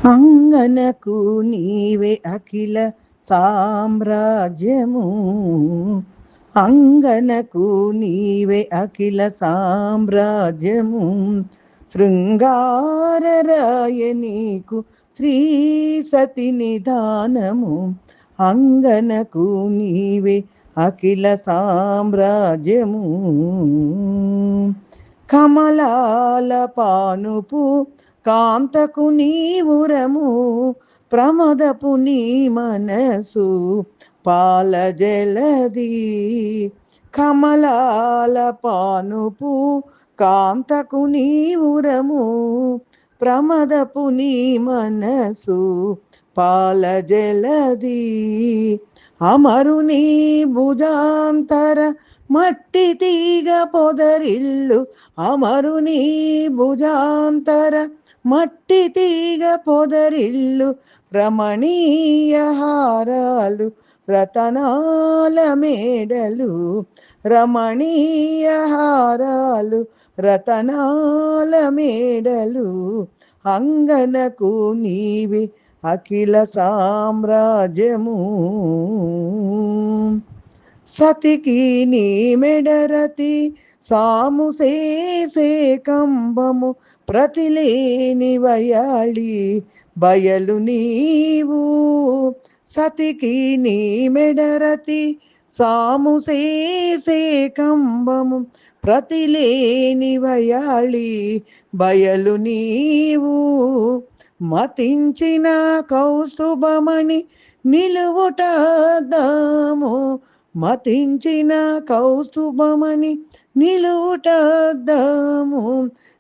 అంగనకు నీవే అఖిల సామ్రాజ్యము, అంగనకు నీవే అఖిల సామ్రాజ్యము. శృంగారరాయ నీకు శ్రీ సతి నిధానము, అంగనకు నీవే అఖిల సామ్రాజ్యము. కమలాల పానుపు కాంతకు నీవురము, ప్రమదపు నీ మనసు పాల జలది. కమలాల పానుపు కాంతకు నీవురము, ప్రమదపు నీ మనసు పాల జలది. అమరుని భుజాంతర మట్టి తీగ పొదరిల్లు, అమరుని భుజాంతర మట్టి తీగ పొదరిల్లు. రమణీయ హారాలు రతనాల మేడలు, రమణీయ హారాలు రతనాల మేడలు. అంగనకు నీవే అఖిల సామ్రాజ్యము. సతికి నీ మెడరతి సాము చేసే కంబము, ప్రతిలేని వయాళి బయలు నీవు. సతికి నీ మెడరతి సాము చేసే కంబము, ప్రతిలేని వయాళి బయలు నీవు. మతించిన కౌస్తుభమణి నిలువుటద్దాము, మతించిన కౌస్తుభమణి నిలువుటద్దాము.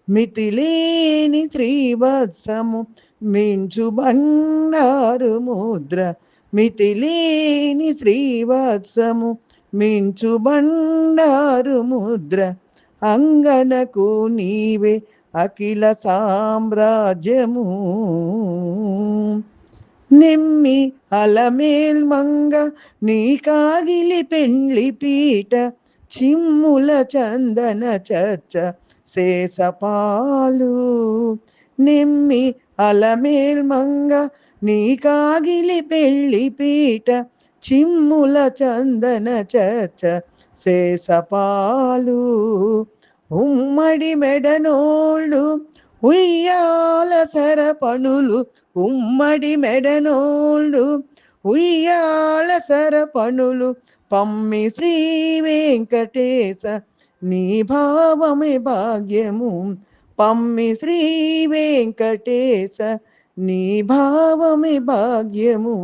మితిలేని శ్రీవత్సము మించు బండారు ముద్ర, మితిలేని శ్రీవత్సము మించు బండారు ముద్ర. అంగనకు నీవే అఖిల సామ్రాజ్యము. నిమ్మి అలమేల్మంగ నీ కాగిలి పెండ్లి పీట, చిమ్ముల చందన చర్చ శేషపాలు. నిమ్మి అలమేల్మంగ నీ కాగిలి పెళ్లి పీట, చిమ్ముల చందన చర్చ శేషపాలు. ఉమ్మడి మెడనోళ్ళు ఉయ్యాల సరపణులు, ఉమ్మడి మెడనోళ్ళు ఉయ్యాల సరపణులు. పమ్మి శ్రీ వెంకటేశ నీ భావమే భాగ్యము, పమ్మి శ్రీ వెంకటేశ నీ భావమే భాగ్యము.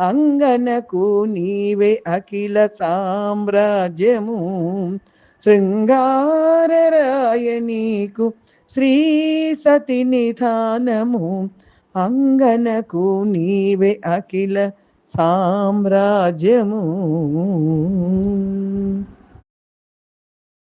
అంగనకు నీవే అఖిల సామ్రాజ్యము. శృంగారరాయ నీకు శ్రీ సతి నిధానము, అంగనకు నీవే అఖిల సామ్రాజ్యము.